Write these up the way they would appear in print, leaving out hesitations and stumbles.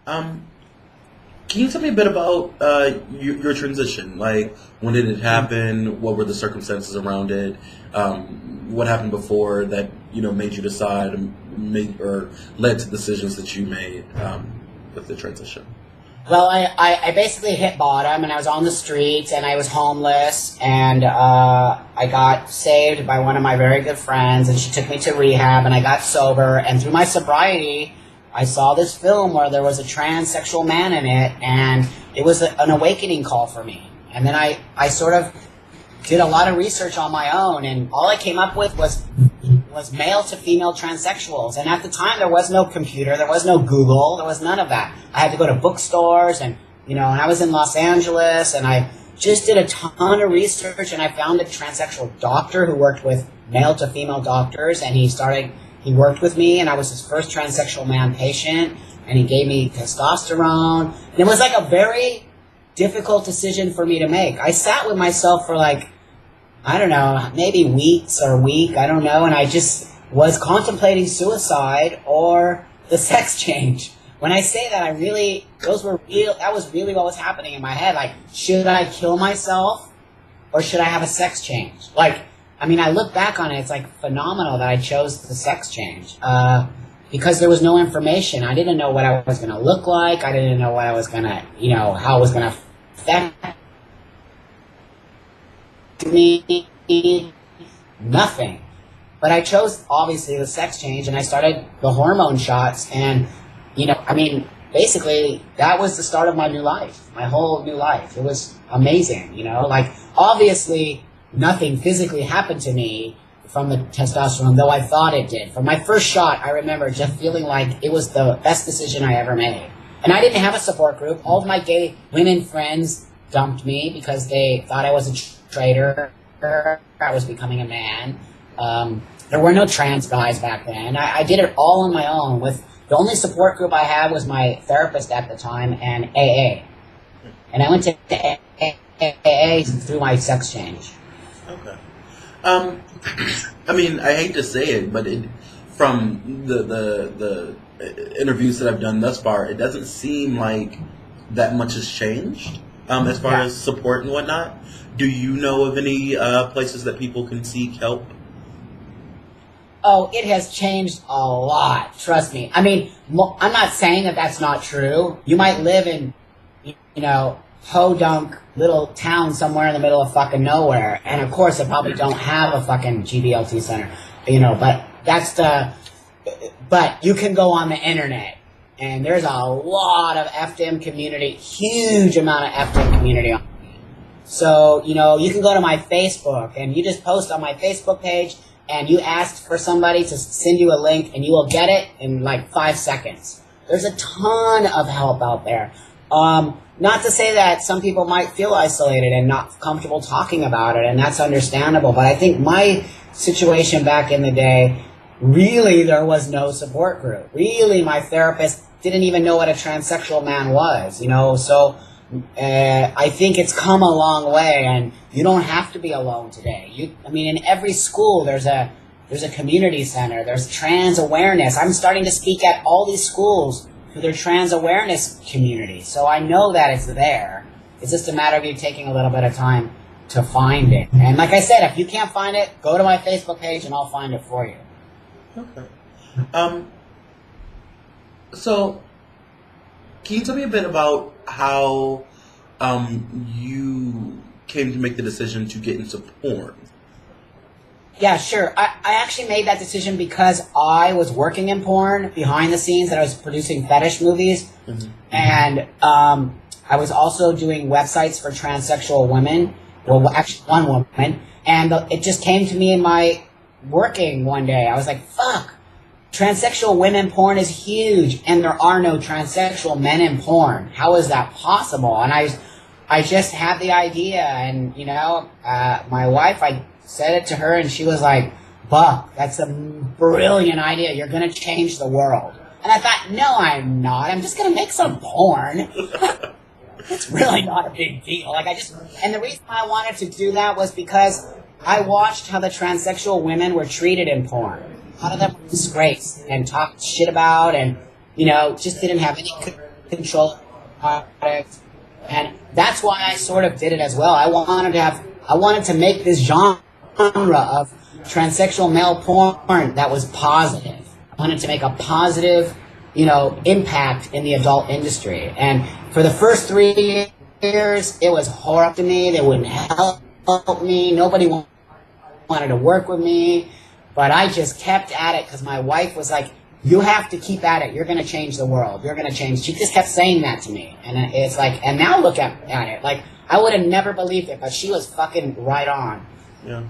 Um, can you tell me a bit about your transition? Like, when did it happen? What were the circumstances around it? What happened before that made you decide and made or led to decisions that you made with the transition? Well, I basically hit bottom, and I was on the streets, and I was homeless, and I got saved by one of my very good friends, and she took me to rehab, and I got sober, and through my sobriety, I saw this film where there was a transsexual man in it, and it was an awakening call for me. And then I sort of did a lot of research on my own, and all I came up with was male to female transsexuals. And at the time, there was no computer, there was no Google, there was none of that. I had to go to bookstores, and and I was in Los Angeles, and I just did a ton of research, and I found a transsexual doctor who worked with male to female doctors, and he worked with me, and I was his first transsexual man patient, and he gave me testosterone. And it was like a very difficult decision for me to make. I sat with myself for I don't know, maybe weeks or a week, I don't know, and I just was contemplating suicide or the sex change. When I say that, that was really what was happening in my head. Like, should I kill myself or should I have a sex change? I look back on it, it's phenomenal that I chose the sex change. Because there was no information. I didn't know what I was going to look like. I didn't know what I was going to, how it was going to affect me, nothing. But I chose, obviously, the sex change, and I started the hormone shots, and, basically, that was the start of my new life, my whole new life. It was amazing, obviously, nothing physically happened to me from the testosterone, though I thought it did. From my first shot, I remember just feeling like it was the best decision I ever made. And I didn't have a support group. All of my gay women friends dumped me because they thought I was a traitor. I was becoming a man. There were no trans guys back then. I did it all on my own. With the only support group I had was my therapist at the time and AA. And I went to AA through my sex change. Okay. I hate to say it, but from the interviews that I've done thus far, it doesn't seem like that much has changed as far as support and whatnot. Do you know of any places that people can seek help? Oh, it has changed a lot. Trust me. I'm not saying that that's not true. You might live in, podunk little town somewhere in the middle of fucking nowhere, and of course they probably don't have a fucking GBLT center, but you can go on the internet, and there's a lot of FDM community, huge amount of FDM community on. So, you can go to my Facebook, and you just post on my Facebook page, and you ask for somebody to send you a link, and you will get it in 5 seconds. There's a ton of help out there. Not to say that some people might feel isolated and not comfortable talking about it, and that's understandable, but I think my situation back in the day, really there was no support group. Really, my therapist didn't even know what a transsexual man was, so I think it's come a long way, and you don't have to be alone today. In every school there's a community center, there's trans awareness. I'm starting to speak at all these schools to their trans awareness community. So I know that it's there. It's just a matter of you taking a little bit of time to find it. And like I said, if you can't find it, go to my Facebook page and I'll find it for you. Okay. So, can you tell me a bit about how you came to make the decision to get into porn? Yeah, sure. I actually made that decision because I was working in porn behind the scenes, and I was producing fetish movies. Mm-hmm. And I was also doing websites for transsexual women. Well, actually one woman. And it just came to me in my working one day. I was like, fuck, transsexual women porn is huge, and there are no transsexual men in porn. How is that possible? And I just had the idea, and, my wife, I said it to her, and she was like, Buck, that's a brilliant idea. You're going to change the world. And I thought, no, I'm not. I'm just going to make some porn. It's really not a big deal. And the reason I wanted to do that was because I watched how the transsexual women were treated in porn. A lot of them were disgraced and talked shit about, and, just didn't have any control products, and that's why I sort of did it as well. I wanted to make this genre of transsexual male porn that was positive. I wanted to make a positive, impact in the adult industry. And for the first 3 years, it was horrible to me. They wouldn't help me. Nobody wanted to work with me. But I just kept at it because my wife was like, you have to keep at it. You're going to change the world. You're going to change. She just kept saying that to me. And it's like, and now look at it. Like, I would have never believed it, but she was fucking right on. Yeah.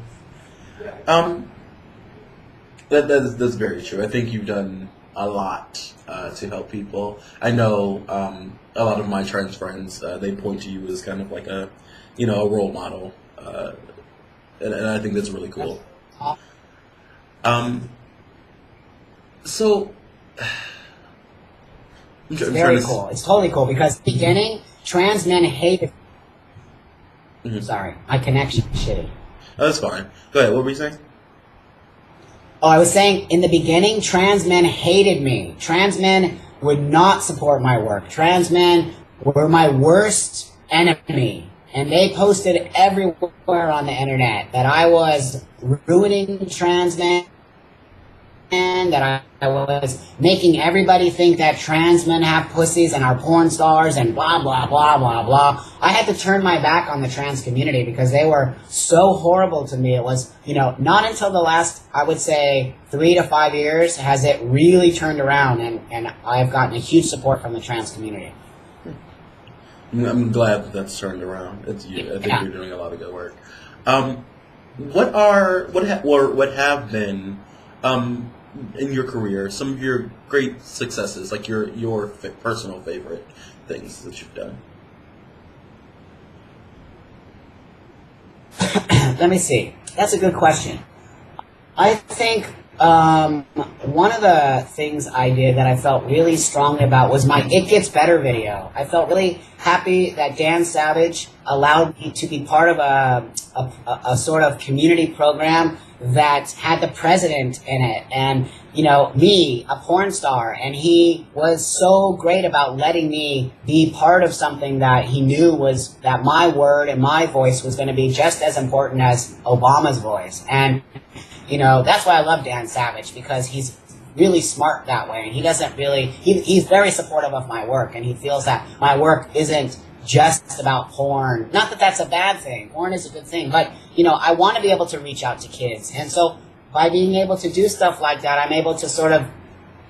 That's very true. I think you've done a lot to help people. I know a lot of my trans friends, they point to you as kind of like a role model. And I think that's really cool. So it's very cool. It's totally cool because in the beginning, trans men hated. Mm-hmm. Sorry, my connection is shitty. Oh, that's fine. Go ahead. What were you saying? Oh, I was saying in the beginning, trans men hated me. Trans men would not support my work. Trans men were my worst enemy. And they posted everywhere on the internet that I was ruining trans men, that I was making everybody think that trans men have pussies and are porn stars and blah, blah, blah, blah, blah. I had to turn my back on the trans community because they were so horrible to me. It was, not until the last, I would say, 3 to 5 years has it really turned around, and I've gotten a huge support from the trans community. I'm glad that that's turned around. I think you're doing a lot of good work. What have been in your career some of your great successes, like your personal favorite things that you've done? Let me see. That's a good question. I think one of the things I did that I felt really strongly about was my It Gets Better video. I felt really happy that Dan Savage allowed me to be part of a sort of community program that had the president in it, and me, a porn star, and he was so great about letting me be part of something that he knew was that my word and my voice was going to be just as important as Obama's voice. And that's why I love Dan Savage, because he's really smart that way, and he doesn't really he's very supportive of my work, and he feels that my work isn't just about porn. Not that that's a bad thing. Porn is a good thing. But, I want to be able to reach out to kids. And so by being able to do stuff like that, I'm able to sort of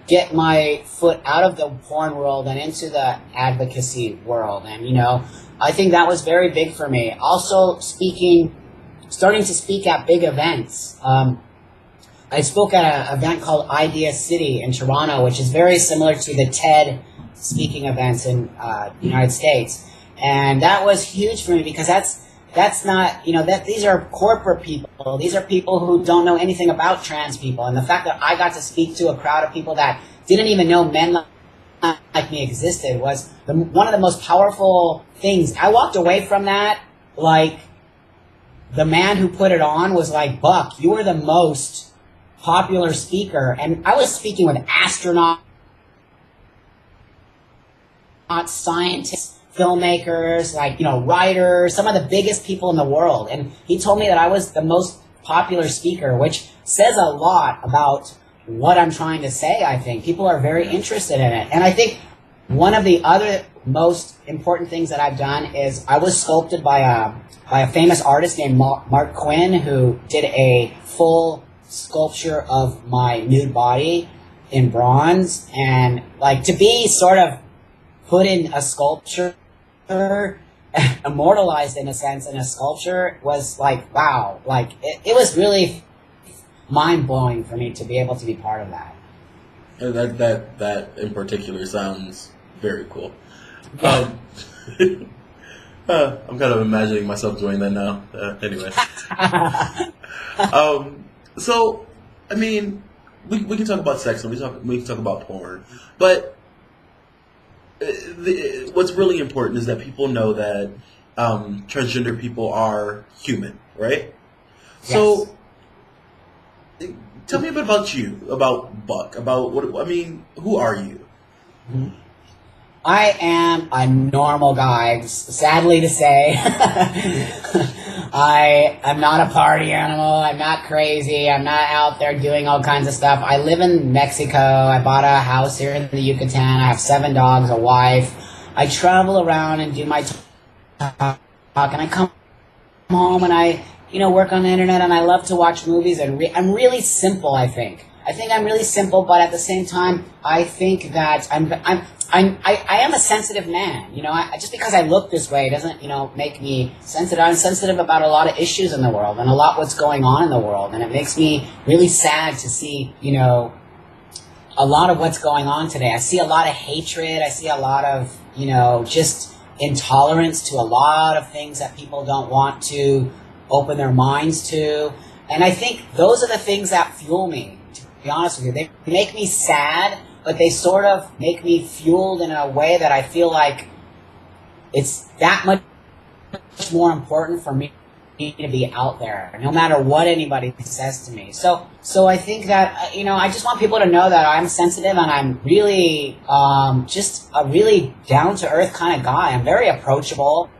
get my foot out of the porn world and into the advocacy world. And, I think that was very big for me. Also starting to speak at big events. I spoke at an event called Idea City in Toronto, which is very similar to the TED speaking events in the United States. And that was huge for me because that's not, these are corporate people. These are people who don't know anything about trans people. And the fact that I got to speak to a crowd of people that didn't even know men like me existed was one of the most powerful things. I walked away from that like the man who put it on was like, Buck, you were the most popular speaker. And I was speaking with astronauts, scientists, filmmakers, writers, some of the biggest people in the world. And he told me that I was the most popular speaker, which says a lot about what I'm trying to say, I think. People are very interested in it. And I think one of the other most important things that I've done is I was sculpted by a famous artist named Mark Quinn, who did a full sculpture of my nude body in bronze. And to be sort of put in a sculpture, immortalized in a sense in a sculpture, was wow. It was really mind-blowing for me to be able to be part of that. That in particular sounds very cool. I'm kind of imagining myself doing that now. Anyway. So, I mean, we can talk about sex and we can talk about porn, but what's really important is that people know that transgender people are human, right? Yes. So, tell me a bit about you, about Buck, about who are you? Mm-hmm. I am a normal guy, sadly to say. I am not a party animal. I'm not crazy. I'm not out there doing all kinds of stuff. I live in Mexico. I bought a house here in the Yucatan. I have 7 dogs, a wife. I travel around and do my talk, and I come home and I, work on the internet, and I love to watch movies, and I'm really simple, I think. I think I'm really simple, but at the same time, I think that I am a sensitive man. Just because I look this way doesn't, make me sensitive. I'm sensitive about a lot of issues in the world and a lot what's going on in the world. And it makes me really sad to see, a lot of what's going on today. I see a lot of hatred. I see a lot of, just intolerance to a lot of things that people don't want to open their minds to. And I think those are the things that fuel me, to be honest with you. They make me sad, but they sort of make me fueled in a way that I feel like it's that much more important for me to be out there, no matter what anybody says to me. So I think that, I just want people to know that I'm sensitive, and I'm really just a really down-to-earth kind of guy. I'm very approachable.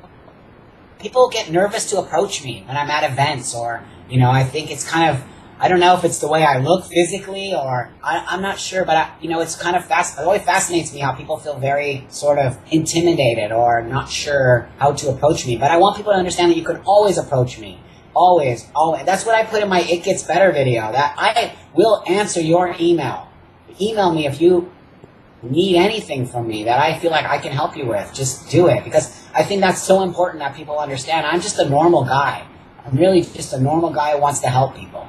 People get nervous to approach me when I'm at events, or, I think it's kind of, I don't know if it's the way I look physically, or I'm not sure, but it's kind of it always fascinates me how people feel very sort of intimidated or not sure how to approach me. But I want people to understand that you can always approach me. Always, always. That's what I put in my It Gets Better video, that I will answer your email. Email me if you need anything from me that I feel like I can help you with. Just do it, because I think that's so important that people understand. I'm just a normal guy. I'm really just a normal guy who wants to help people.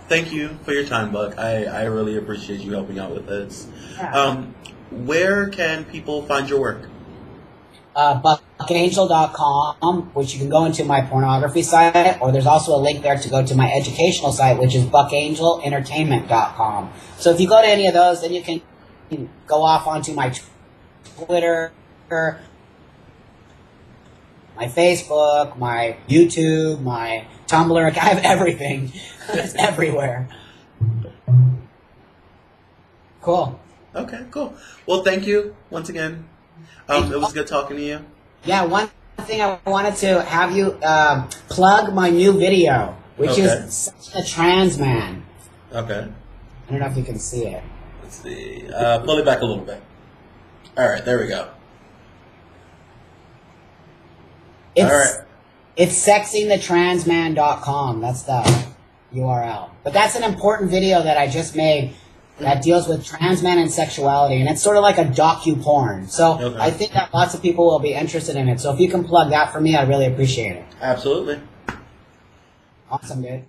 Thank you for your time, Buck. I really appreciate you helping out with this. Yeah. Where can people find your work? Buckangel.com, which you can go into my pornography site, or there's also a link there to go to my educational site, which is buckangelentertainment.com. So if you go to any of those, then you can go off onto my Twitter, my Facebook, my YouTube, my Tumblr. I have everything. It's everywhere. Cool. Okay, cool. Well, thank you once again. It was good talking to you. Yeah, one thing I wanted to have you plug my new video, which is Such a Trans Man. Okay. I don't know if you can see it. Let's see. Pull it back a little bit. All right, there we go. It's sexingthetransman.com. That's the URL. But that's an important video that I just made that deals with trans men and sexuality, and it's sort of like a docu-porn. So I think that lots of people will be interested in it. So if you can plug that for me, I really appreciate it. Absolutely. Awesome, dude.